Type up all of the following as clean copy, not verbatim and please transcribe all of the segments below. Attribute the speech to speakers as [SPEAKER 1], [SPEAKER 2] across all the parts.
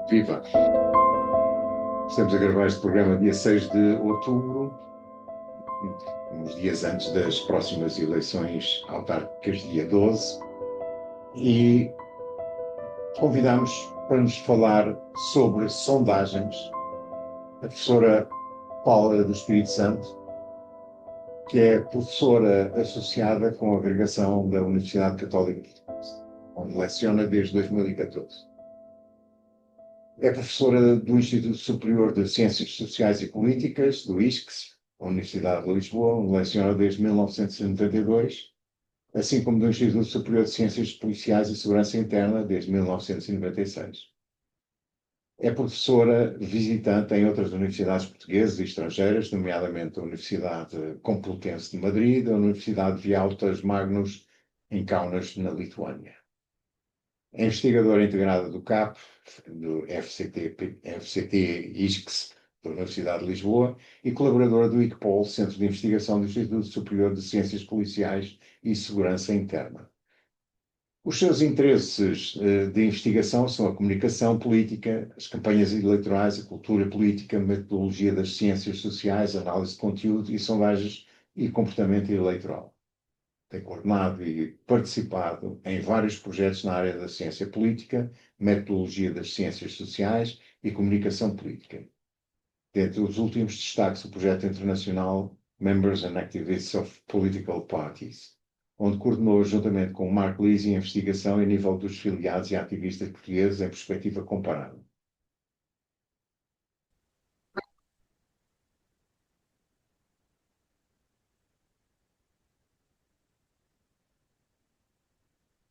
[SPEAKER 1] Viva! Estamos a gravar este programa dia 6 de outubro, uns dias antes das próximas eleições autárquicas, dia 12, e convidamos para nos falar sobre sondagens a professora Paula do Espírito Santo, que é professora associada com a agregação da Universidade Católica de Portugal, onde leciona desde 2014. É professora do Instituto Superior de Ciências Sociais e Políticas, do ISCS, da Universidade de Lisboa, onde leciona desde 1972, assim como do Instituto Superior de Ciências Policiais e Segurança Interna, desde 1996. É professora visitante em outras universidades portuguesas e estrangeiras, nomeadamente a Universidade Complutense de Madrid e a Universidade Vytautas Magnus, em Kaunas, na Lituânia. É investigadora integrada do CAP, do FCT ISCS, da Universidade de Lisboa, e colaboradora do ICPOL, Centro de Investigação do Instituto Superior de Ciências Policiais e Segurança Interna. Os seus interesses de investigação são a comunicação política, as campanhas eleitorais, a cultura política, a metodologia das ciências sociais, a análise de conteúdo e sondagens e comportamento eleitoral. Tem coordenado e participado em vários projetos na área da ciência política, metodologia das ciências sociais e comunicação política. Dentre os últimos destaques o projeto internacional Members and Activists of Political Parties, onde coordenou juntamente com Mark Lisi a investigação a nível dos filiados e ativistas portugueses em perspectiva comparada.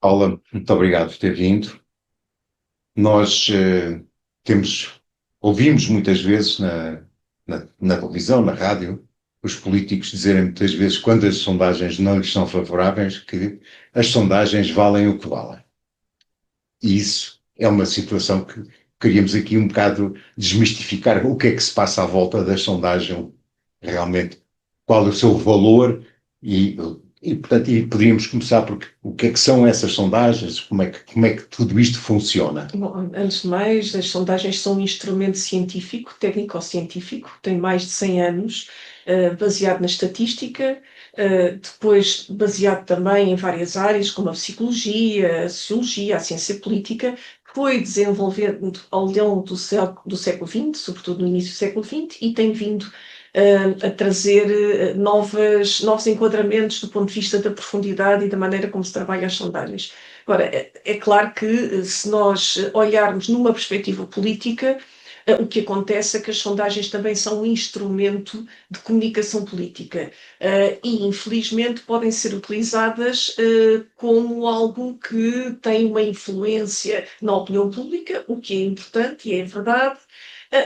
[SPEAKER 1] Paula, muito obrigado por ter vindo. Nós ouvimos muitas vezes na televisão, na rádio, os políticos dizerem muitas vezes, quando as sondagens não lhes são favoráveis, que as sondagens valem o que valem. E isso é uma situação que queríamos aqui um bocado desmistificar o que é que se passa à volta da sondagem, realmente, qual é o seu valor portanto, poderíamos começar por o que é que são essas sondagens, como é que tudo isto funciona.
[SPEAKER 2] Bom, antes de mais, as sondagens são um instrumento científico, técnico-científico, tem mais de 100 anos, baseado na estatística, depois baseado também em várias áreas, como a psicologia, a sociologia, a ciência política, foi desenvolvendo ao longo do século XX, sobretudo no início do século XX, e tem vindo a trazer novos enquadramentos do ponto de vista da profundidade e da maneira como se trabalha as sondagens. Agora, é claro que se nós olharmos numa perspectiva política, o que acontece é que as sondagens também são um instrumento de comunicação política e, infelizmente, podem ser utilizadas como algo que tem uma influência na opinião pública, o que é importante e é verdade,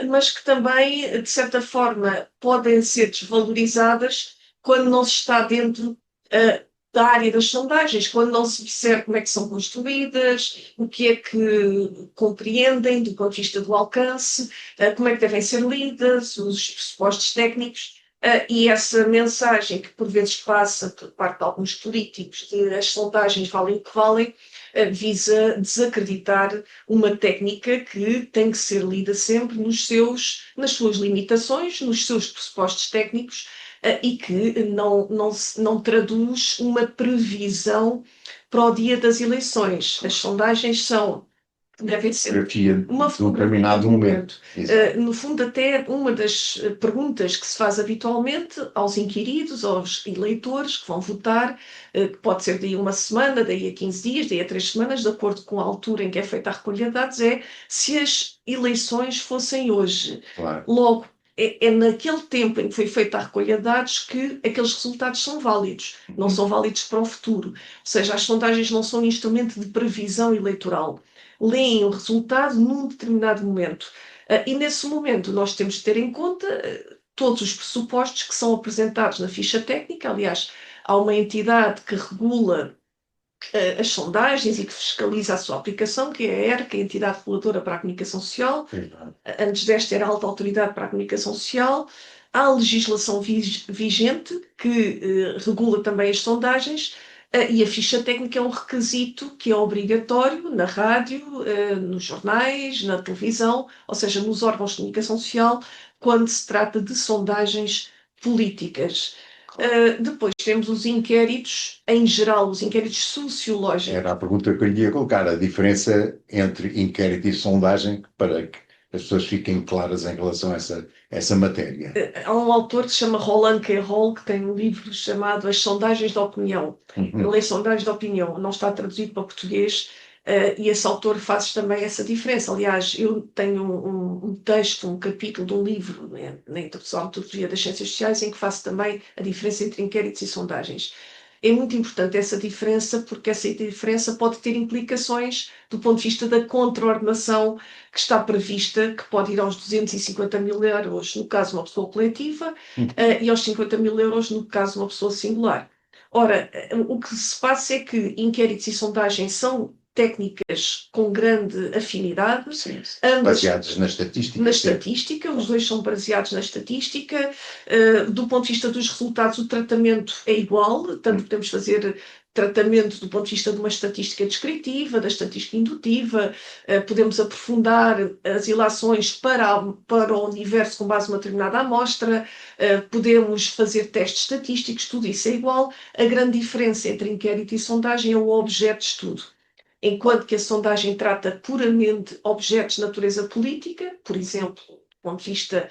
[SPEAKER 2] mas que também, de certa forma, podem ser desvalorizadas quando não se está dentro da área das sondagens, quando não se percebe como é que são construídas, o que é que compreendem do ponto de vista do alcance, como é que devem ser lidas, os pressupostos técnicos. E essa mensagem que por vezes passa por parte de alguns políticos de as sondagens valem o que valem, visa desacreditar uma técnica que tem que ser lida sempre nas suas limitações, nos seus pressupostos técnicos, e que não traduz uma previsão para o dia das eleições. As sondagens devem ser
[SPEAKER 1] uma de um determinado momento.
[SPEAKER 2] No fundo, até uma das perguntas que se faz habitualmente aos inquiridos, aos eleitores que vão votar, que pode ser daí uma semana, daí a 15 dias, daí a 3 semanas, de acordo com a altura em que é feita a recolha de dados, é se as eleições fossem hoje.
[SPEAKER 1] Claro.
[SPEAKER 2] Logo, é naquele tempo em que foi feita a recolha de dados que aqueles resultados são válidos, não são válidos para o futuro. Ou seja, as sondagens não são um instrumento de previsão eleitoral. Leem o resultado num determinado momento. E nesse momento nós temos de ter em conta todos os pressupostos que são apresentados na ficha técnica. Aliás, há uma entidade que regula as sondagens e que fiscaliza a sua aplicação, que é a ERC, a Entidade Reguladora para a Comunicação Social. Antes desta era a Alta Autoridade para a Comunicação Social. Há legislação vigente que regula também as sondagens, E a ficha técnica é um requisito que é obrigatório na rádio, nos jornais, na televisão, ou seja, nos órgãos de comunicação social, quando se trata de sondagens políticas. Depois temos os inquéritos, em geral, os inquéritos sociológicos.
[SPEAKER 1] Era a pergunta que eu lhe ia colocar, a diferença entre inquérito e sondagem, para que as pessoas fiquem claras em relação a essa matéria.
[SPEAKER 2] Há um autor que se chama Roland Queyrol, que tem um livro chamado As Sondagens de Opinião. Ele lê sondagens de opinião, não está traduzido para português, e esse autor faz também essa diferença. Aliás, eu tenho um texto, um capítulo de um livro, né, na Introdução à Metodologia das Ciências Sociais, em que faço também a diferença entre inquéritos e sondagens. É muito importante essa diferença, porque essa diferença pode ter implicações do ponto de vista da contraordenação que está prevista, que pode ir aos 250 mil euros no caso de uma pessoa coletiva e aos 50 mil euros no caso de uma pessoa singular. Ora, o que se passa é que inquéritos e sondagens são técnicas com grande afinidade,
[SPEAKER 1] Sim,
[SPEAKER 2] ambas
[SPEAKER 1] baseados na estatística.
[SPEAKER 2] na
[SPEAKER 1] sim.
[SPEAKER 2] estatística, os dois são baseados na estatística. Do ponto de vista dos resultados, o tratamento é igual, tanto podemos fazer tratamento do ponto de vista de uma estatística descritiva, da estatística indutiva, podemos aprofundar as ilações para o universo com base numa determinada amostra, podemos fazer testes estatísticos, tudo isso é igual. A grande diferença entre inquérito e sondagem é o objeto de estudo. Enquanto que a sondagem trata puramente objetos de natureza política, por exemplo, do ponto de vista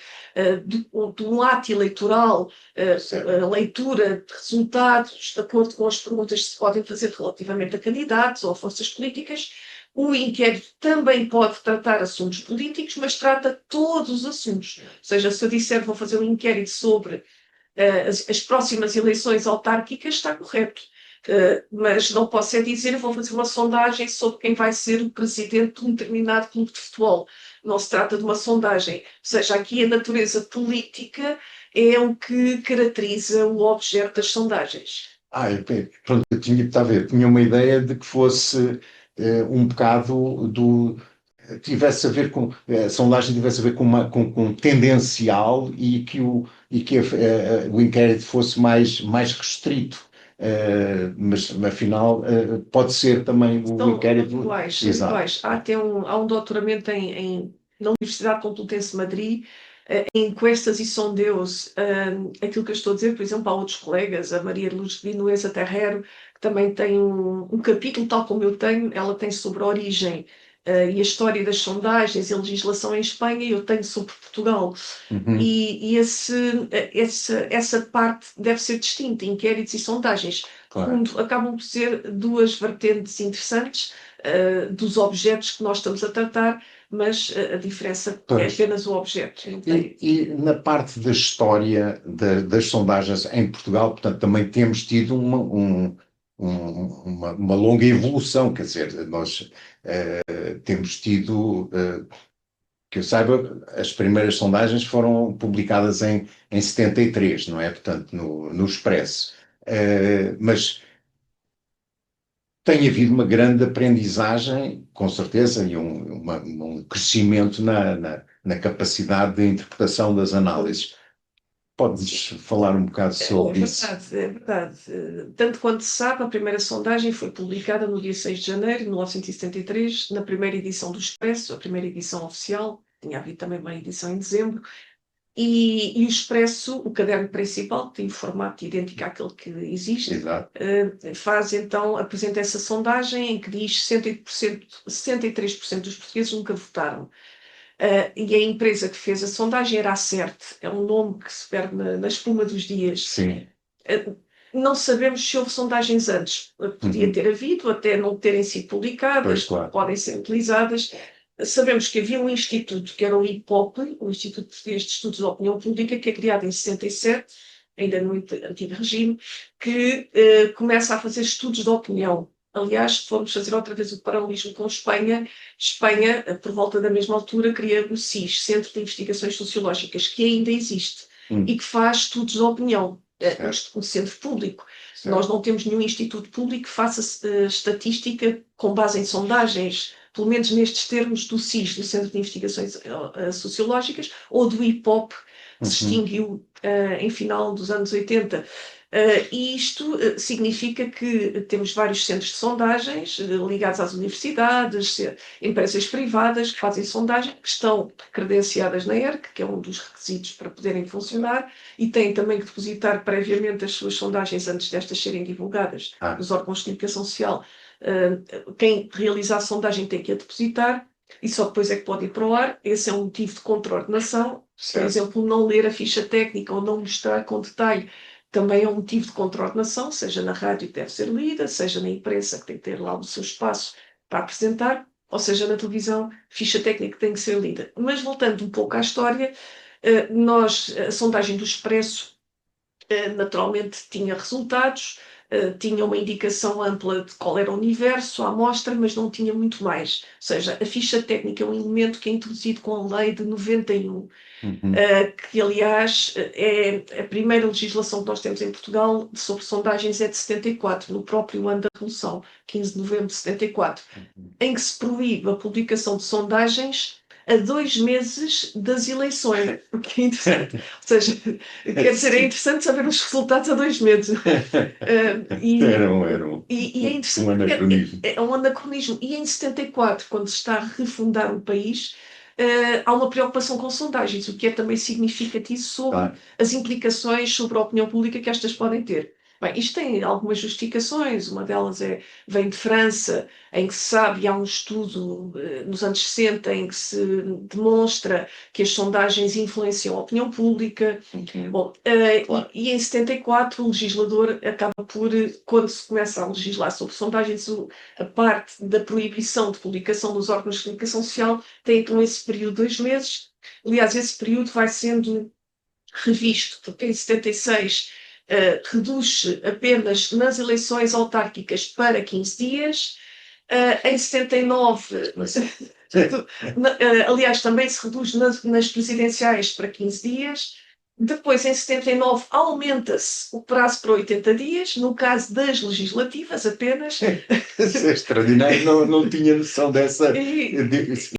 [SPEAKER 2] de um ato eleitoral, a leitura de resultados de acordo com as perguntas que se podem fazer relativamente a candidatos ou a forças políticas, o inquérito também pode tratar assuntos políticos, mas trata todos os assuntos. Ou seja, se eu disser vou fazer um inquérito sobre as próximas eleições autárquicas, está correto. Mas não posso é dizer vou fazer uma sondagem sobre quem vai ser o presidente de um determinado clube de futebol. Não se trata de uma sondagem. Ou seja, aqui a natureza política é o que caracteriza o objeto das sondagens.
[SPEAKER 1] Pronto, tinha uma ideia de que fosse um bocado tivesse a ver com, a sondagem tivesse a ver com tendencial e que o inquérito fosse mais restrito. Mas afinal pode ser também o inquérito.
[SPEAKER 2] Iguais,
[SPEAKER 1] Exato.
[SPEAKER 2] iguais. Há um doutoramento na Universidade Complutense de Madrid em encuestas e sondeos. Aquilo que eu estou a dizer, por exemplo, há outros colegas, a Maria Luz Vinuesa Terrero, que também tem um capítulo, tal como eu tenho, ela tem sobre a origem e a história das sondagens e a legislação em Espanha, e eu tenho sobre Portugal. E essa parte deve ser distinta, inquéritos e sondagens.
[SPEAKER 1] Claro.
[SPEAKER 2] Acabam por ser duas vertentes interessantes dos objetos que nós estamos a tratar, mas a diferença é apenas o objeto.
[SPEAKER 1] E na parte da história das sondagens em Portugal, portanto, também temos tido uma longa evolução, quer dizer, nós temos tido, que eu saiba, as primeiras sondagens foram publicadas em 73, não é? Portanto, no Expresso. Mas tem havido uma grande aprendizagem, com certeza, e um crescimento na capacidade de interpretação das análises. Podes falar um bocado sobre isso?
[SPEAKER 2] É verdade. Tanto quanto se sabe, a primeira sondagem foi publicada no dia 6 de janeiro de 1973, na primeira edição do Expresso, a primeira edição oficial. Tinha havido também uma edição em dezembro. E o Expresso, o caderno principal, que tem o formato idêntico àquele que existe, apresenta essa sondagem em que diz que 63% dos portugueses nunca votaram. E a empresa que fez a sondagem era a CERT, é um nome que se perde na espuma dos dias.
[SPEAKER 1] Sim.
[SPEAKER 2] Não sabemos se houve sondagens antes. Podia ter havido, até não terem sido publicadas,
[SPEAKER 1] Claro.
[SPEAKER 2] podem ser utilizadas. Sabemos que havia um instituto, que era o IPOP, o Instituto Português de Estudos de Opinião Pública, que é criado em 67, ainda no antigo regime, que começa a fazer estudos de opinião. Aliás, se formos fazer outra vez o paralelismo com Espanha, por volta da mesma altura, cria o SIS, Centro de Investigações Sociológicas, que ainda existe e que faz estudos de opinião. Um centro público. Certo. Nós não temos nenhum instituto público que faça estatística com base em sondagens, pelo menos nestes termos do SIS, do Centro de Investigações Sociológicas, ou do IPOP, que se extinguiu em final dos anos 80. E isto significa que temos vários centros de sondagens ligados às universidades, empresas privadas que fazem sondagem, que estão credenciadas na ERC, que é um dos requisitos para poderem funcionar, e têm também que depositar previamente as suas sondagens antes destas serem divulgadas nos órgãos de comunicação social. Quem realiza a sondagem tem que a depositar e só depois é que pode ir para o ar. Esse é um motivo de contraordenação. Por exemplo, não ler a ficha técnica ou não mostrar com detalhe também é um motivo de contraordenação, seja na rádio que deve ser lida, seja na imprensa que tem que ter lá o seu espaço para apresentar, ou seja na televisão, ficha técnica que tem que ser lida. Mas voltando um pouco à história, a sondagem do Expresso naturalmente tinha resultados, tinha uma indicação ampla de qual era o universo, a amostra, mas não tinha muito mais. Ou seja, a ficha técnica é um elemento que é introduzido com a lei de 91, que aliás é a primeira legislação que nós temos em Portugal sobre sondagens é de 74, no próprio ano da Revolução, 15 de novembro de 74, em que se proíbe a publicação de sondagens a 2 meses das eleições, o que é interessante. Ou seja, quer dizer, é interessante saber os resultados a 2 meses. E é interessante,
[SPEAKER 1] um anacronismo.
[SPEAKER 2] É um anacronismo. E em 74, quando se está a refundar o país, há uma preocupação com sondagens, o que é também significativo sobre as implicações sobre a opinião pública que estas podem ter. Bem, isto tem algumas justificações, uma delas vem de França, em que se sabe, há um estudo nos anos 60 em que se demonstra que as sondagens influenciam a opinião pública. Bom, e em 74 o legislador acaba por, quando se começa a legislar sobre sondagens, a parte da proibição de publicação nos órgãos de comunicação social tem então esse período de 2 meses. Aliás, esse período vai sendo revisto, porque em 76 reduz apenas nas eleições autárquicas para 15 dias. Em 79, aliás, também se reduz nas presidenciais para 15 dias. Depois, em 79, aumenta-se o prazo para 80 dias, no caso das legislativas apenas.
[SPEAKER 1] Isso é extraordinário, não tinha noção dessa.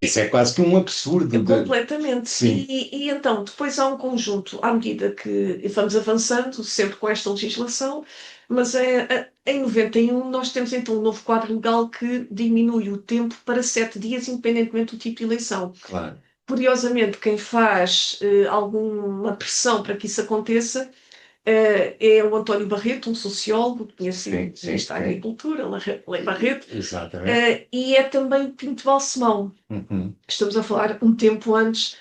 [SPEAKER 1] Isso é quase que um absurdo.
[SPEAKER 2] Completamente. E então, depois há um conjunto, à medida que vamos avançando, sempre com esta legislação, mas em 91 nós temos então um novo quadro legal que diminui o tempo para 7 dias, independentemente do tipo de eleição.
[SPEAKER 1] Claro.
[SPEAKER 2] Curiosamente, quem faz alguma pressão para que isso aconteça é o António Barreto, um sociólogo, conhecido Ministro da Agricultura, Lei Barreto, e é também Pinto Balsemão. Estamos a falar um tempo antes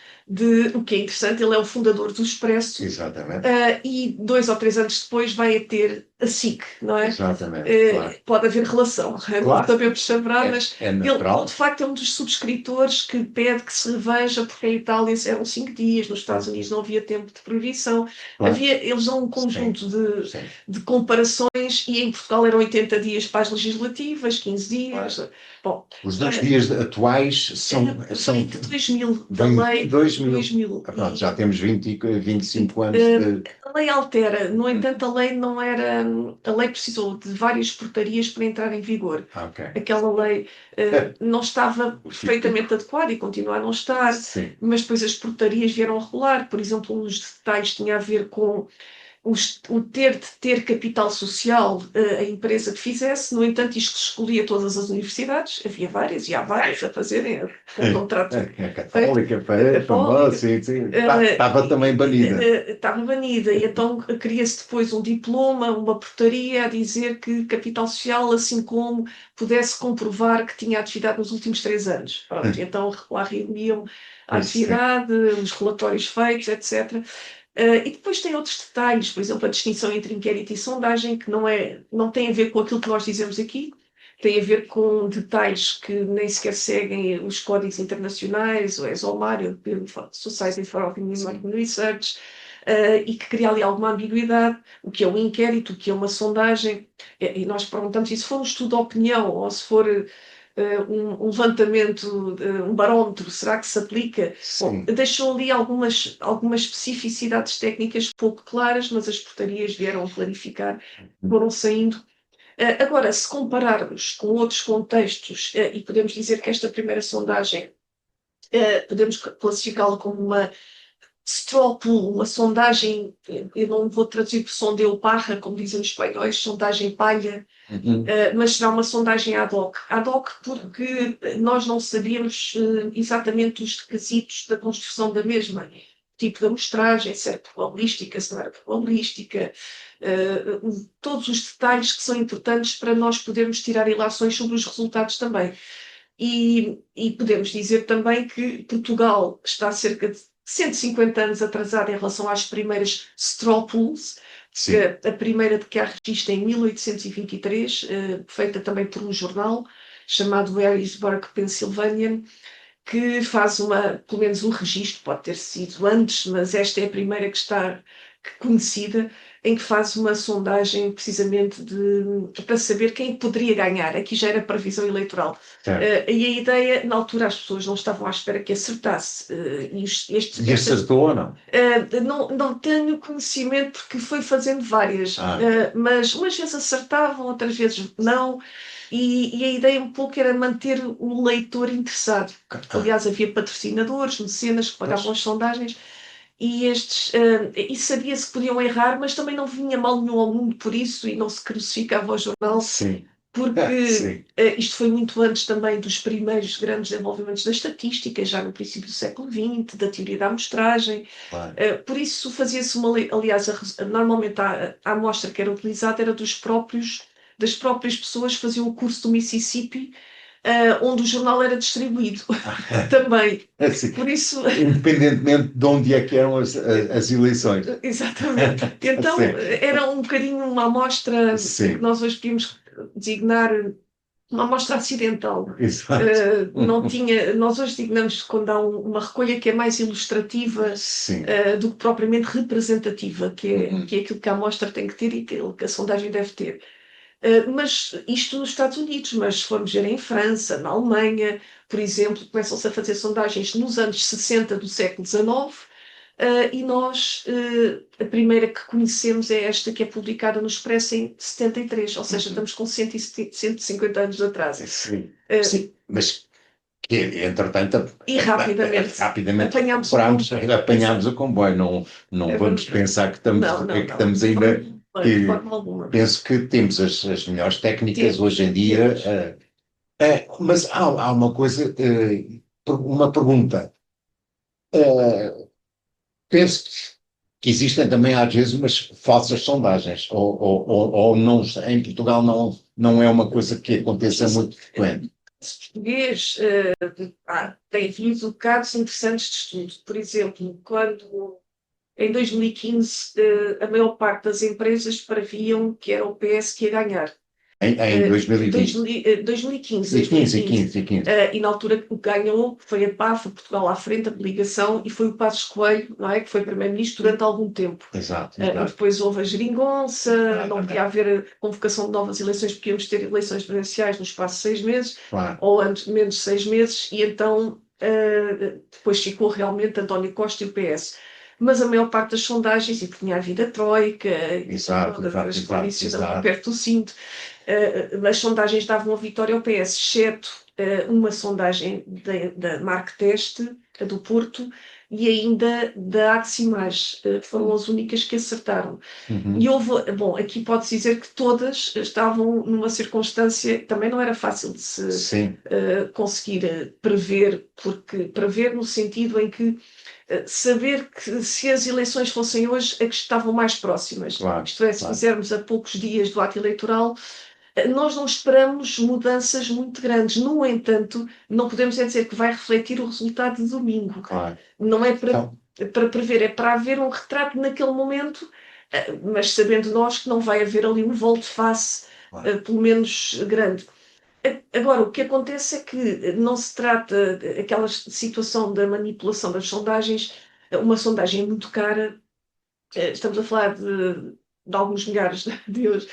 [SPEAKER 2] o que é interessante, ele é o fundador do Expresso.
[SPEAKER 1] Exatamente.
[SPEAKER 2] E 2 ou 3 anos depois vai a ter a SIC, não é?
[SPEAKER 1] Exatamente. Claro.
[SPEAKER 2] Pode haver relação, não sabemos saber, mas
[SPEAKER 1] ele
[SPEAKER 2] de facto é um dos subscritores que pede que se reveja, porque em Itália eram 5 dias, nos Estados Unidos não havia tempo de proibição. Eles dão um conjunto de comparações e em Portugal eram 80 dias para as legislativas, 15 dias. Bom,
[SPEAKER 1] os 2 dias atuais são
[SPEAKER 2] de 2000, da lei 2000.
[SPEAKER 1] Pronto, já temos 25 anos de...
[SPEAKER 2] A lei altera, no entanto a lei não era... A lei precisou de várias portarias para entrar em vigor. Aquela lei não estava perfeitamente adequada e continua a não estar, mas depois as portarias vieram a regular. Por exemplo, um dos detalhes tinha a ver com o ter de ter capital social a empresa que fizesse. No entanto, isto escolhia todas as universidades, havia várias e há várias a fazerem um contrato.
[SPEAKER 1] A Católica, famosa, estava também banida.
[SPEAKER 2] Estava banida, e então cria-se depois um diploma, uma portaria a dizer que capital social, assim como pudesse comprovar que tinha atividade nos últimos 3 anos. Pronto, então lá reuniam a atividade, os relatórios feitos, etc. E depois tem outros detalhes, por exemplo, a distinção entre inquérito e sondagem, que não tem a ver com aquilo que nós dizemos aqui, tem a ver com detalhes que nem sequer seguem os códigos internacionais, o ESOMAR, o European Society for Opinion Market Research, e que cria ali alguma ambiguidade, o que é um inquérito, o que é uma sondagem, e nós perguntamos se for um estudo de opinião ou se for um levantamento, um barómetro, será que se aplica? Bom, deixou ali algumas especificidades técnicas pouco claras, mas as portarias vieram a clarificar, foram saindo. Agora, se compararmos com outros contextos, e podemos dizer que esta primeira sondagem podemos classificá-la como straw poll, uma sondagem, eu não vou traduzir por sondeo parra, como dizem os espanhóis, sondagem palha, mas será uma sondagem ad hoc. Ad hoc porque nós não sabíamos exatamente os requisitos da construção da mesma. Tipo de amostragem, se era probabilística, se não era probabilística, todos os detalhes que são importantes para nós podermos tirar ilações sobre os resultados também. E podemos dizer também que Portugal está cerca de 150 anos atrasado em relação às primeiras straw polls, a primeira de que há registro em 1823, feita também por um jornal chamado Harrisburg Pennsylvanian, que faz pelo menos um registro, pode ter sido antes, mas esta é a primeira que está conhecida, em que faz uma sondagem precisamente para saber quem poderia ganhar. Aqui já era previsão eleitoral. E a ideia, na altura, as pessoas não estavam à espera que acertasse.
[SPEAKER 1] E acertou ou não?
[SPEAKER 2] Não tenho conhecimento porque foi fazendo várias, mas umas vezes acertavam, outras vezes não. E a ideia um pouco era manter o leitor interessado. Aliás, havia patrocinadores, mecenas que pagavam as sondagens e sabia-se que podiam errar, mas também não vinha mal nenhum ao mundo por isso e não se crucificava ao jornal.
[SPEAKER 1] Sim.
[SPEAKER 2] Porque isto foi muito antes também dos primeiros grandes desenvolvimentos da estatística, já no princípio do século XX, da teoria da amostragem.
[SPEAKER 1] Claro.
[SPEAKER 2] Por isso fazia-se aliás, normalmente a amostra que era utilizada era das próprias pessoas que faziam o curso do Mississippi, onde o jornal era distribuído também.
[SPEAKER 1] Assim,
[SPEAKER 2] por isso,
[SPEAKER 1] independentemente de onde é que eram as eleições.
[SPEAKER 2] Exatamente. Então era um bocadinho uma amostra que nós hoje podíamos designar uma amostra acidental. Não tinha, nós hoje designamos quando há uma recolha que é mais ilustrativa do que propriamente representativa, que é aquilo que a amostra tem que ter e aquilo que a sondagem deve ter. Mas isto nos Estados Unidos, mas se formos ver em França, na Alemanha, por exemplo, começam-se a fazer sondagens nos anos 60 do século XIX, e nós, a primeira que conhecemos é esta que é publicada no Expresso em 73, ou seja, estamos com 150 anos de atraso.
[SPEAKER 1] Sim, mas que entretanto
[SPEAKER 2] e rapidamente
[SPEAKER 1] apanhámos o comboio, não vamos pensar que estamos ainda. Penso que temos as melhores técnicas hoje em dia. Mas há uma coisa, uma pergunta. Penso que existem também às vezes umas falsas sondagens, ou não, em Portugal não é uma coisa que aconteça muito frequente.
[SPEAKER 2] Português tem havido casos interessantes de estudo. Por exemplo, quando em 2015 a maior parte das empresas previam que era o PS que ia ganhar.
[SPEAKER 1] Em 2020?
[SPEAKER 2] 2015. E na altura que ganhou foi a PAF, Portugal à frente, a coligação, e foi o Passos Coelho, não é, que foi primeiro-ministro durante algum tempo.
[SPEAKER 1] Exato.
[SPEAKER 2] Depois houve a geringonça, não podia haver convocação de novas eleições, porque íamos ter eleições presidenciais no espaço de 6 meses, ou antes, menos de 6 meses, e então depois ficou realmente António Costa e o PS. Mas a maior parte das sondagens, e tinha havido a Troika, as polícias perto do cinto, as sondagens davam a vitória ao PS, exceto uma sondagem da Mark Teste, a do Porto, e ainda da Aximage, foram as únicas que acertaram. E aqui pode-se dizer que todas estavam numa circunstância que também não era fácil de se conseguir prever, porque prever no sentido em que saber que se as eleições fossem hoje, é que estavam mais próximas. Isto é, se fizermos a poucos dias do ato eleitoral, nós não esperamos mudanças muito grandes. No entanto, não podemos dizer que vai refletir o resultado de domingo. Não é para prever, é para haver um retrato naquele momento, mas sabendo nós que não vai haver ali um volte-face, pelo menos grande. Agora, o que acontece é que não se trata daquela situação da manipulação das sondagens. Uma sondagem é muito cara, estamos a falar de alguns milhares de euros,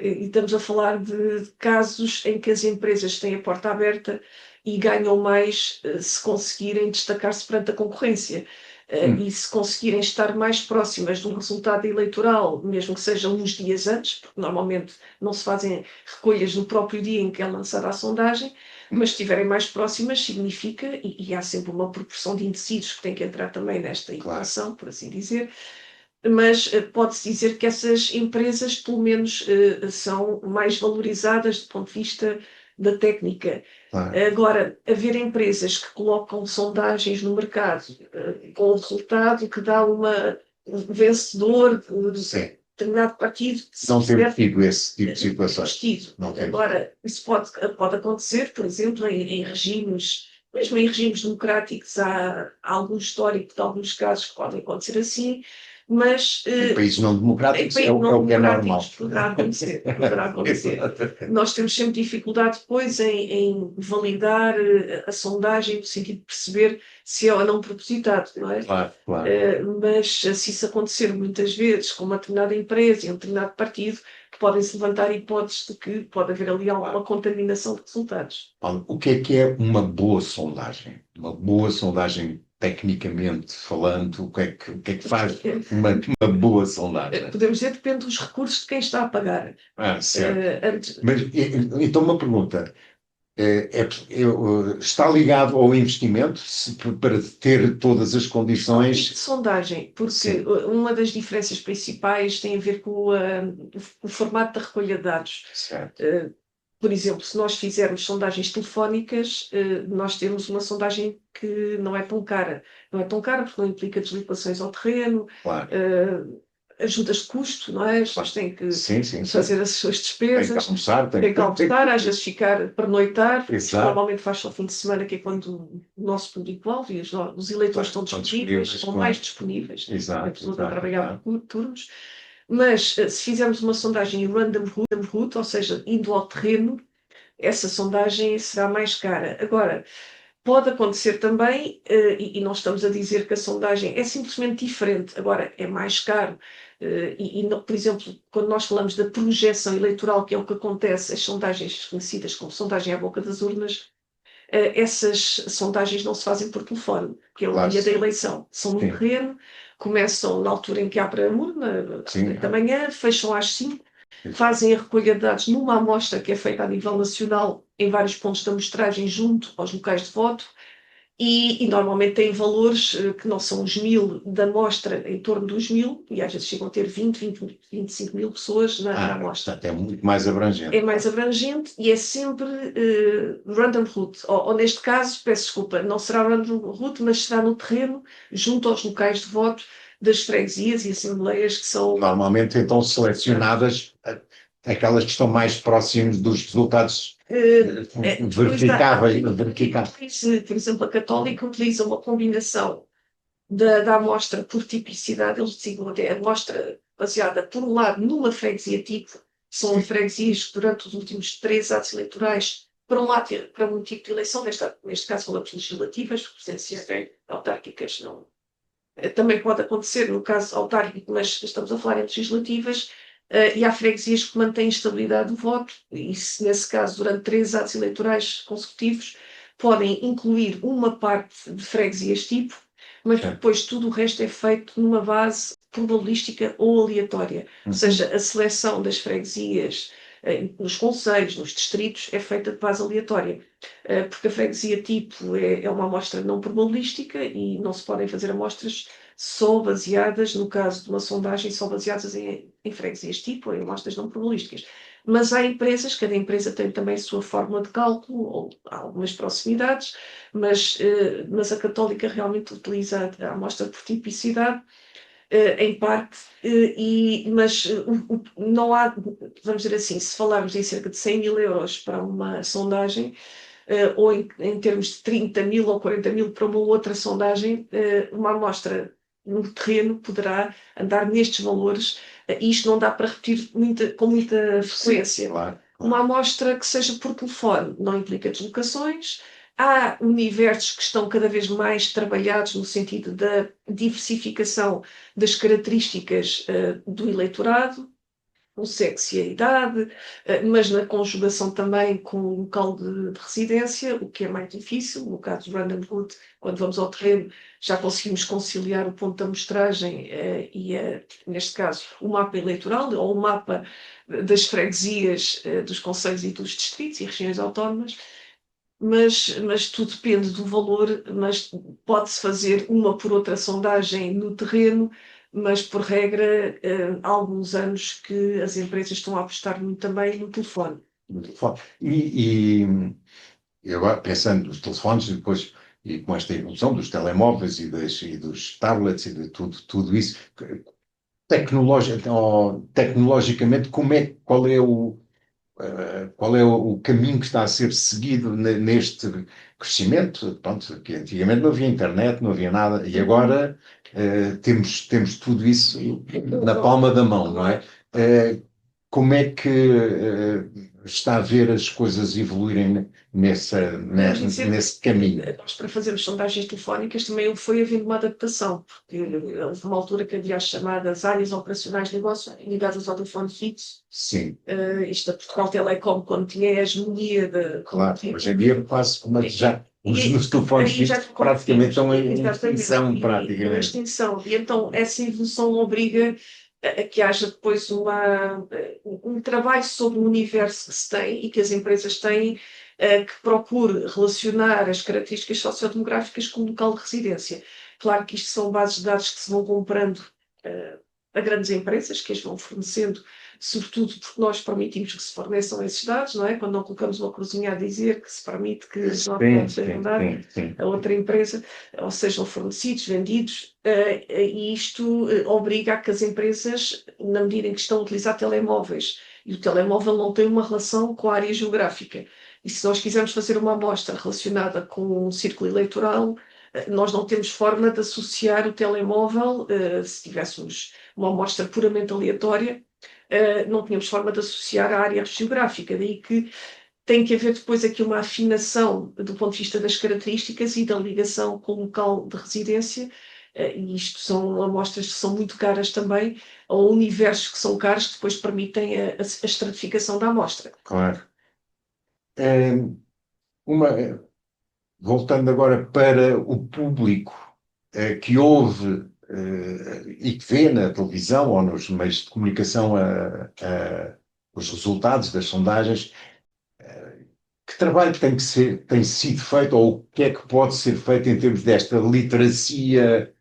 [SPEAKER 2] e estamos a falar de casos em que as empresas têm a porta aberta e ganham mais se conseguirem destacar-se perante a concorrência. E se conseguirem estar mais próximas de um resultado eleitoral, mesmo que seja uns dias antes, porque normalmente não se fazem recolhas no próprio dia em que é lançada a sondagem, mas se estiverem mais próximas, significa, e há sempre uma proporção de indecisos que tem que entrar também nesta equação, por assim dizer, mas pode-se dizer que essas empresas, pelo menos, são mais valorizadas do ponto de vista da técnica. Agora, haver empresas que colocam sondagens no mercado com o resultado que dá um vencedor de determinado partido.
[SPEAKER 1] Não temos tido esse tipo de situações.
[SPEAKER 2] Agora, isso pode acontecer, por exemplo, em regimes, mesmo em regimes democráticos, há algum histórico de alguns casos que podem acontecer assim, mas
[SPEAKER 1] em países não democráticos é o que é normal.
[SPEAKER 2] Poderá acontecer. Nós temos sempre dificuldade depois em validar a sondagem, no sentido de perceber se é ou não propositado, não é?
[SPEAKER 1] Claro.
[SPEAKER 2] Mas se isso acontecer muitas vezes com uma determinada empresa e um determinado partido, podem-se levantar hipóteses de que pode haver ali alguma contaminação de resultados.
[SPEAKER 1] O que é uma boa sondagem? Uma boa sondagem, tecnicamente falando, o que é que faz uma boa sondagem?
[SPEAKER 2] Podemos dizer que depende dos recursos de quem está a pagar.
[SPEAKER 1] Certo. Mas, então, uma pergunta. Está ligado ao investimento para ter todas as condições?
[SPEAKER 2] De sondagem, porque uma das diferenças principais tem a ver com o formato da recolha de dados.
[SPEAKER 1] Certo.
[SPEAKER 2] Por exemplo, se nós fizermos sondagens telefónicas, nós temos uma sondagem que não é tão cara. Não é tão cara porque não implica deslocações ao terreno, ajudas de custo, não é? As pessoas têm que fazer as suas despesas. Tem que almoçar, às vezes ficar, pernoitar. Normalmente faz só fim de semana, que é quando o nosso público-alvo e os eleitores estão disponíveis, estão mais disponíveis. A pessoa está a trabalhar por turnos. Mas se fizermos uma sondagem random route, ou seja, indo ao terreno, essa sondagem será mais cara. Agora, pode acontecer também, e não estamos a dizer que a sondagem é simplesmente diferente, agora é mais caro. Por exemplo, quando nós falamos da projeção eleitoral, que é o que acontece, as sondagens conhecidas como sondagem à boca das urnas, essas sondagens não se fazem por telefone, que é o dia da eleição. São no terreno, começam na altura em que abre a urna, às 8 da manhã, fecham às 5, fazem a recolha de dados numa amostra que é feita a nível nacional, em vários pontos da amostragem, junto aos locais de voto, e normalmente têm valores que não são os 1000 da amostra, em torno dos 1000, e às vezes chegam a ter 25 mil pessoas na amostra.
[SPEAKER 1] É muito mais abrangente.
[SPEAKER 2] É mais abrangente e é sempre random route, ou neste caso, peço desculpa, não será random route, mas será no terreno, junto aos locais de voto das freguesias e assembleias que são...
[SPEAKER 1] Normalmente, então, selecionadas aquelas que estão mais próximas dos resultados verificáveis.
[SPEAKER 2] Por exemplo, a Católica utiliza uma combinação da amostra por tipicidade, eles desigam até a amostra baseada, por um lado, numa freguesia tipo, são freguesias que durante os últimos 3 atos eleitorais, para um tipo de eleição, neste caso falamos de legislativas, presidenciais, autárquicas, não. Também pode acontecer no caso autárquico, mas estamos a falar em legislativas, e há freguesias que mantêm estabilidade do voto, e se nesse caso, durante 3 atos eleitorais consecutivos, podem incluir uma parte de freguesias tipo, mas depois tudo o resto é feito numa base probabilística ou aleatória. Ou seja, a seleção das freguesias nos concelhos, nos distritos, é feita de base aleatória. Porque a freguesia tipo é uma amostra não probabilística e não se podem fazer amostras só baseadas, no caso de uma sondagem, só baseadas em freguesias tipo ou em amostras não probabilísticas. Mas há empresas, cada empresa tem também a sua fórmula de cálculo, ou algumas proximidades, mas a Católica realmente utiliza a amostra por tipicidade, em parte, mas não há, vamos dizer assim, se falarmos em cerca de 100 mil euros para uma sondagem, ou em termos de 30 mil ou 40 mil para uma outra sondagem, uma amostra no terreno poderá andar nestes valores, e isto não dá para repetir com muita frequência.
[SPEAKER 1] Claro.
[SPEAKER 2] Uma amostra que seja por telefone não implica deslocações. Há universos que estão cada vez mais trabalhados no sentido da diversificação das características do eleitorado. o sexo e a idade, mas na conjugação também com o local de residência, o que é mais difícil. No caso do Random Hood, quando vamos ao terreno, já conseguimos conciliar o ponto de amostragem e, neste caso, o mapa eleitoral ou o mapa das freguesias, dos concelhos e dos distritos e regiões autónomas. Mas tudo depende do valor, mas pode-se fazer uma por outra sondagem no terreno, mas por regra, há alguns anos que as empresas estão a apostar muito também no telefone.
[SPEAKER 1] No telefone. E agora, pensando nos telefones, depois, e com esta evolução dos telemóveis e dos tablets e de tudo isso, tecnologicamente, qual é o caminho que está a ser seguido neste crescimento? Pronto, que antigamente não havia internet, não havia nada, e agora temos tudo isso na palma da mão, não é? Como é que está a ver as coisas evoluírem nesse caminho?
[SPEAKER 2] Nós, para fazermos sondagens telefónicas, também foi havendo uma adaptação, porque houve uma altura que havia as chamadas áreas operacionais de negócio ligadas ao telefone fixo.
[SPEAKER 1] Sim.
[SPEAKER 2] Isto da Portugal Telecom, quando tinha a hegemonia de.
[SPEAKER 1] Claro, hoje em dia quase como já os telefones fixos praticamente estão em extinção, praticamente.
[SPEAKER 2] Em extinção. E então essa evolução obriga a que haja depois um trabalho sobre o universo que se tem e que as empresas têm, que procure relacionar as características sociodemográficas com o local de residência. Claro que isto são bases de dados que se vão comprando a grandes empresas, que as vão fornecendo, sobretudo porque nós permitimos que se forneçam esses dados, não é? Quando não colocamos uma cruzinha a dizer que se permite que os nossos dados sejam dados a outra empresa, ou sejam fornecidos, vendidos, e isto obriga a que as empresas, na medida em que estão a utilizar telemóveis, e o telemóvel não tem uma relação com a área geográfica, e se nós quisermos fazer uma amostra relacionada com um círculo eleitoral, nós não temos forma de associar o telemóvel, se tivéssemos uma amostra puramente aleatória, não tínhamos forma de associar a área geográfica, daí que tem que haver depois aqui uma afinação do ponto de vista das características e da ligação com o local de residência, e isto são amostras que são muito caras também, ou universos que são caros, que depois permitem a estratificação da amostra.
[SPEAKER 1] Claro. Voltando agora para o público que ouve e que vê na televisão ou nos meios de comunicação os resultados das sondagens, que trabalho tem sido feito ou o que é que pode ser feito em termos desta literacia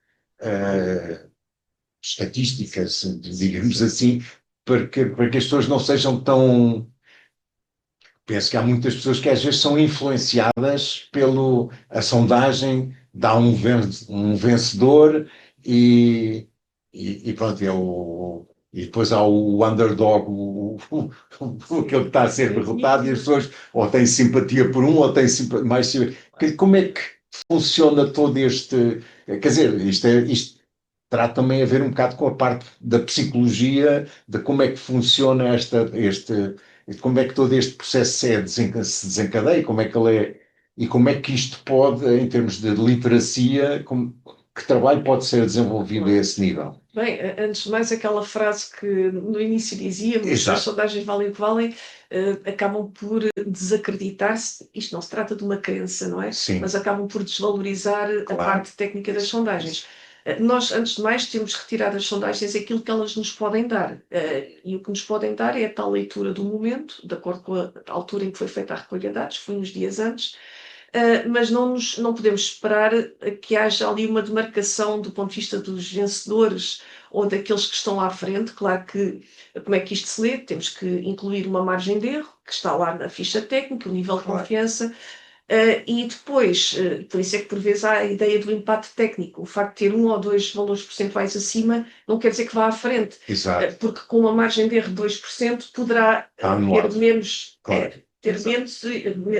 [SPEAKER 1] estatística, digamos assim, para que as pessoas não sejam tão... Penso que há muitas pessoas que às vezes são influenciadas a sondagem, dá um vencedor e pronto, e depois há o underdog, aquele que está a ser derrotado, e as pessoas ou têm simpatia por um ou têm mais simpatia. Como é que funciona todo este... Quer dizer, isto terá também a ver um bocado com a parte da psicologia, de como é que funciona como é que todo este processo se desencadeia, como é que ele é, e como é que isto pode, em termos de literacia, que trabalho pode ser desenvolvido a esse nível?
[SPEAKER 2] Bem, antes de mais, aquela frase que no início dizíamos, as sondagens valem o que valem, acabam por desacreditar-se. Isto não se trata de uma crença, não é?
[SPEAKER 1] Sim.
[SPEAKER 2] Mas acabam por desvalorizar a parte técnica das sondagens. Nós, antes de mais, temos que retirar das sondagens aquilo que elas nos podem dar. E o que nos podem dar é a tal leitura do momento, de acordo com a altura em que foi feita a recolha de dados, foi uns dias antes, mas não podemos esperar que haja ali uma demarcação do ponto de vista dos vencedores ou daqueles que estão à frente. Claro que, como é que isto se lê? Temos que incluir uma margem de erro, que está lá na ficha técnica, o nível de confiança. E depois, por isso é que por vezes há a ideia do empate técnico. O facto de ter 1 ou 2 valores percentuais acima não quer dizer que vá à frente.
[SPEAKER 1] Exato.
[SPEAKER 2] Porque com uma margem de erro de 2% poderá ter menos,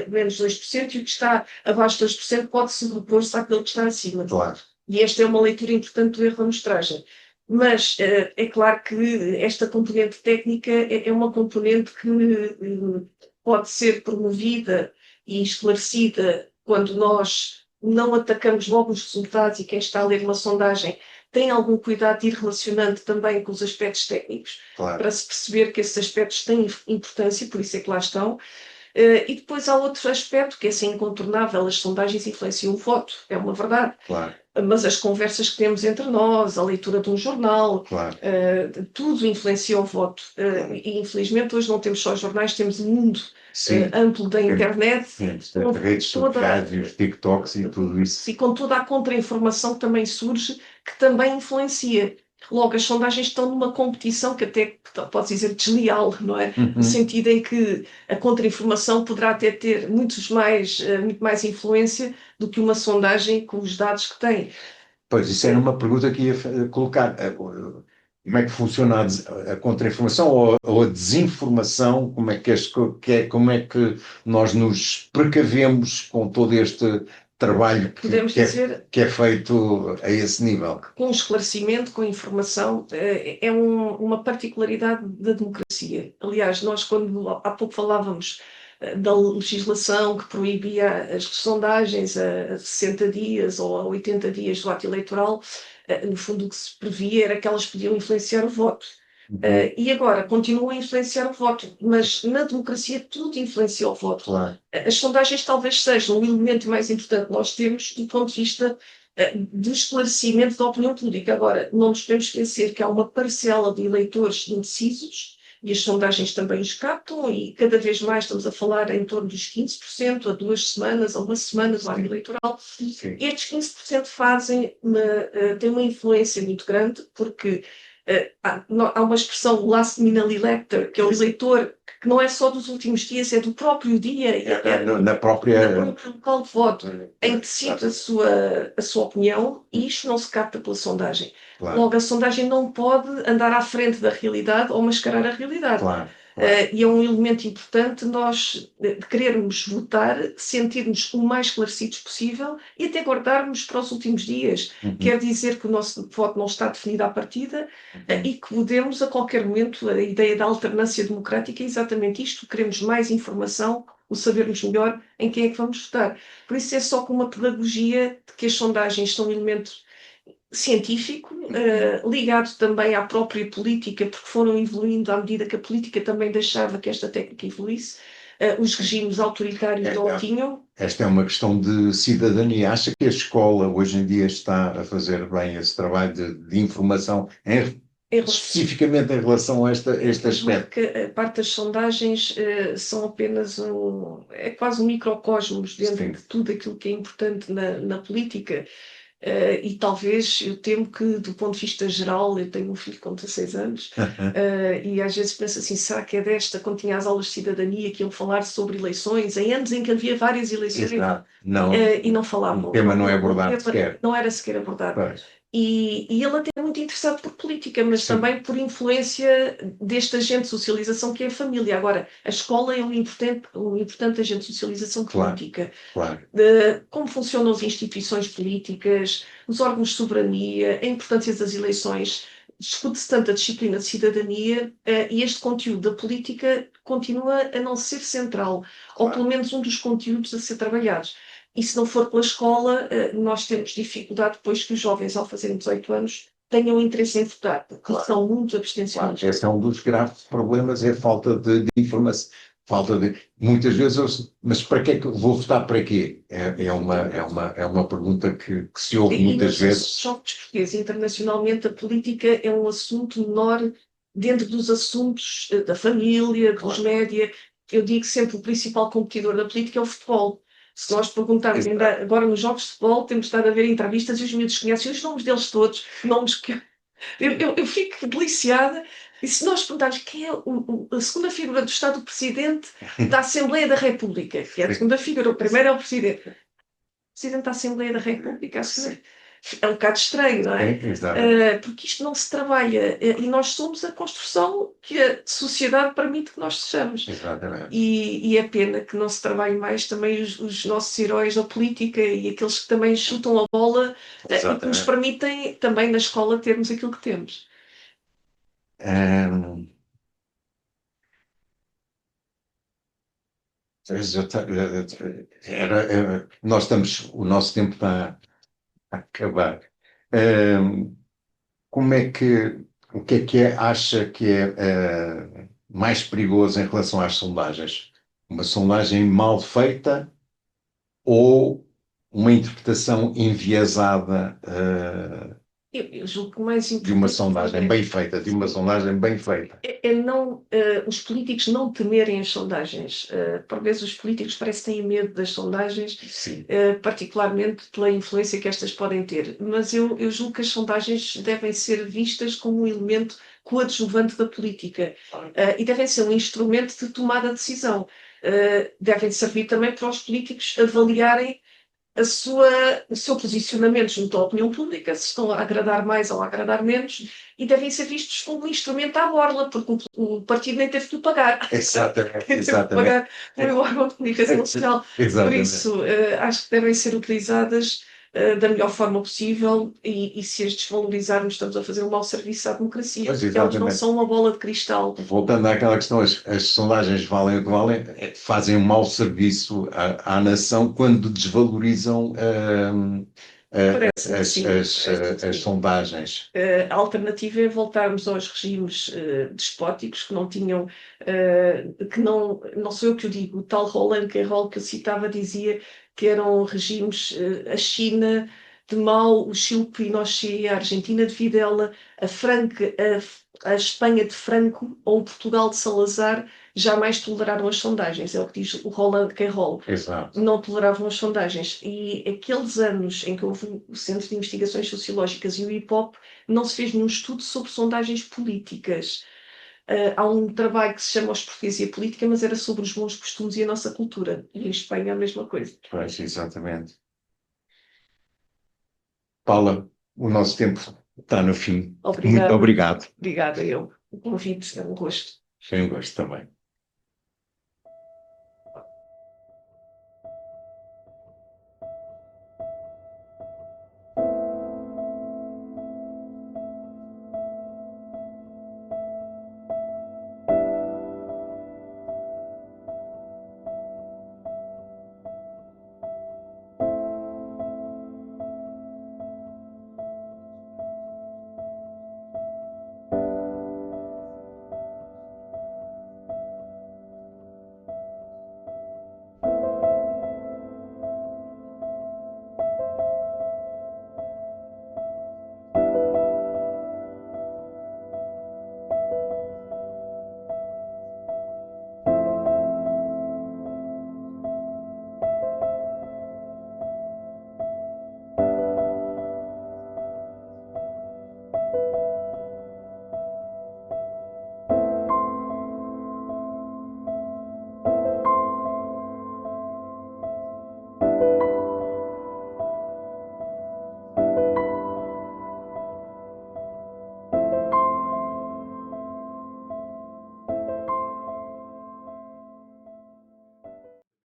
[SPEAKER 2] menos 2%, e o que está abaixo de 2% pode sobrepor-se àquele que está acima.
[SPEAKER 1] Claro.
[SPEAKER 2] E esta é uma leitura importante do erro de amostragem. Mas é claro que esta componente técnica é uma componente que pode ser promovida e esclarecida quando nós não atacamos logo os resultados, e quem está a ler uma sondagem tem algum cuidado de ir relacionando também com os aspectos técnicos,
[SPEAKER 1] Claro.
[SPEAKER 2] para se perceber que esses aspectos têm importância, por isso é que lá estão. E depois há outro aspecto que é assim incontornável: as sondagens influenciam o voto, é uma verdade.
[SPEAKER 1] Claro,
[SPEAKER 2] Mas as conversas que temos entre nós, a leitura de um jornal,
[SPEAKER 1] claro.
[SPEAKER 2] tudo influencia o voto. E infelizmente hoje não temos só jornais, temos um mundo
[SPEAKER 1] Sim.
[SPEAKER 2] amplo da internet,
[SPEAKER 1] Sim, as redes sociais e os TikToks e tudo isso.
[SPEAKER 2] e com toda a contra-informação que também surge, que também influencia. Logo, as sondagens estão numa competição que até pode dizer desleal, não é? No sentido em que a contra-informação poderá até ter muito mais influência do que uma sondagem com os dados que tem.
[SPEAKER 1] Pois, isso era uma pergunta que ia colocar. Como é que funciona a contra-informação ou a desinformação? Como é que nós nos precavemos com todo este trabalho
[SPEAKER 2] Podemos dizer
[SPEAKER 1] que é feito a esse nível?
[SPEAKER 2] com esclarecimento, com informação, é uma particularidade da democracia. Aliás, nós, quando há pouco falávamos da legislação que proibia as sondagens a 60 dias ou a 80 dias do ato eleitoral, no fundo o que se previa era que elas podiam influenciar o voto. E agora continuam a influenciar o voto, mas na democracia tudo influencia o voto.
[SPEAKER 1] Claro.
[SPEAKER 2] As sondagens talvez sejam o elemento mais importante que nós temos do ponto de vista de esclarecimento da opinião pública. Agora, não nos podemos esquecer que há uma parcela de eleitores indecisos, e as sondagens também os captam, e cada vez mais estamos a falar em torno dos 15%, a 2 semanas, a uma semana do ano eleitoral.
[SPEAKER 1] Sim.
[SPEAKER 2] Estes 15% têm uma influência muito grande, porque há uma expressão last minute elector, que é o eleitor que não é só dos últimos dias, é do próprio dia,
[SPEAKER 1] Na própria.
[SPEAKER 2] no local de voto, em que decide a sua opinião, e isto não se capta pela sondagem.
[SPEAKER 1] Claro,
[SPEAKER 2] Logo, a sondagem não pode andar à frente da realidade ou mascarar a realidade.
[SPEAKER 1] claro.
[SPEAKER 2] E é um elemento importante nós querermos votar, sentirmos o mais esclarecidos possível e até guardarmos para os últimos dias. Quer dizer que o nosso voto não está definido à partida e que podemos, a qualquer momento, a ideia da alternância democrática é exatamente isto: queremos mais informação, o sabermos melhor em quem é que vamos votar. Por isso é só com uma pedagogia de que as sondagens são um elemento científico, ligado também à própria política, porque foram evoluindo à medida que a política também deixava que esta técnica evoluísse. Os regimes autoritários não tinham.
[SPEAKER 1] Esta é uma questão de cidadania. Acha que a escola hoje em dia está a fazer bem esse trabalho de informação, especificamente em relação a este aspecto?
[SPEAKER 2] Que a parte das sondagens são apenas é quase um microcosmos dentro de tudo aquilo que é importante na política. E talvez eu temo que, do ponto de vista geral, eu tenho um filho com 16 anos, e às vezes penso assim: será que é desta, quando tinha as aulas de cidadania, que iam falar sobre eleições, em anos em que havia várias eleições,
[SPEAKER 1] não,
[SPEAKER 2] e não falavam.
[SPEAKER 1] o tema não é abordado sequer.
[SPEAKER 2] Não era sequer abordado.
[SPEAKER 1] Pois.
[SPEAKER 2] E ele até é muito interessado por política, mas também por influência deste agente de socialização que é a família. Agora, a escola é um importante agente de socialização política.
[SPEAKER 1] Claro.
[SPEAKER 2] Como funcionam as instituições políticas, os órgãos de soberania, a importância das eleições. Discute-se tanto a disciplina de cidadania e este conteúdo da política continua a não ser central, ou pelo menos um dos conteúdos a ser trabalhados. E se não for pela escola, nós temos dificuldade depois que os jovens, ao fazerem 18 anos, tenham interesse em votar, porque são muito abstencionistas.
[SPEAKER 1] Esse é um dos graves problemas, é a falta de informação. Muitas vezes, mas para que é que eu vou votar para quê? É uma pergunta que se ouve muitas vezes.
[SPEAKER 2] Só que portugueses, internacionalmente, a política é um assunto menor dentro dos assuntos da família, dos média. Eu digo sempre: o principal competidor da política é o futebol. Se nós perguntarmos, ainda agora nos jogos de futebol, temos estado a ver entrevistas e os miúdos conhecem os nomes deles todos, nomes que eu fico deliciada. E se nós perguntarmos quem é a segunda figura do Estado, o Presidente da Assembleia da República, que é a segunda figura, o primeiro é o Presidente. O Presidente da Assembleia da República, é um bocado estranho, não é? Porque isto não se trabalha, e nós somos a construção que a sociedade permite que nós sejamos.
[SPEAKER 1] Exatamente.
[SPEAKER 2] E é pena que não se trabalhe mais também os nossos heróis da política e aqueles que também chutam a bola e que nos permitem também na escola termos aquilo que temos.
[SPEAKER 1] O nosso tempo está a acabar. como é que, o que é, acha que é mais perigoso em relação às sondagens? Uma sondagem mal feita ou uma interpretação enviesada
[SPEAKER 2] Eu julgo que o mais
[SPEAKER 1] de uma
[SPEAKER 2] importante
[SPEAKER 1] sondagem bem feita, de uma sondagem bem feita?
[SPEAKER 2] é não, os políticos não temerem as sondagens. Por vezes os políticos parece que têm medo das sondagens,
[SPEAKER 1] Sim,
[SPEAKER 2] particularmente pela influência que estas podem ter. Mas eu julgo que as sondagens devem ser vistas como um elemento coadjuvante da política, e devem ser um instrumento de tomada de decisão. Devem servir também para os políticos avaliarem o seu posicionamento junto à opinião pública, se estão a agradar mais ou a agradar menos, e devem ser vistos como um instrumento à borla, porque o partido nem teve que o pagar.
[SPEAKER 1] exatamente,
[SPEAKER 2] Quem teve que
[SPEAKER 1] exatamente.
[SPEAKER 2] pagar foi o órgão de comunicação social. Por
[SPEAKER 1] Exatamente.
[SPEAKER 2] isso, acho que devem ser utilizadas da melhor forma possível, e se as desvalorizarmos, estamos a fazer um mau serviço à democracia,
[SPEAKER 1] Pois,
[SPEAKER 2] porque elas não
[SPEAKER 1] exatamente.
[SPEAKER 2] são uma bola de cristal.
[SPEAKER 1] Voltando àquela questão, as sondagens valem o que valem, fazem um mau serviço à nação quando desvalorizam
[SPEAKER 2] Parece-me que sim, parece-me que
[SPEAKER 1] as
[SPEAKER 2] sim.
[SPEAKER 1] sondagens.
[SPEAKER 2] A alternativa é voltarmos aos regimes despóticos que não tinham, que não sou eu que o digo, o tal Roland Garros que eu citava dizia que eram regimes, a China de Mao, o Chile de Pinochet, a Argentina de Videla, a Espanha de Franco ou o Portugal de Salazar jamais toleraram as sondagens, é o que diz o Roland Garros.
[SPEAKER 1] Exato.
[SPEAKER 2] Não toleravam as sondagens. E aqueles anos em que houve o Centro de Investigações Sociológicas e o IPOP, não se fez nenhum estudo sobre sondagens políticas. Há um trabalho que se chama Os Portugueses e a Política, mas era sobre os bons costumes e a nossa cultura. E em Espanha a mesma coisa.
[SPEAKER 1] Pois, exatamente. Paula, o nosso tempo está no fim. Muito
[SPEAKER 2] Obrigada.
[SPEAKER 1] obrigado.
[SPEAKER 2] Obrigada eu. O convite é um gosto.
[SPEAKER 1] Foi um gosto também.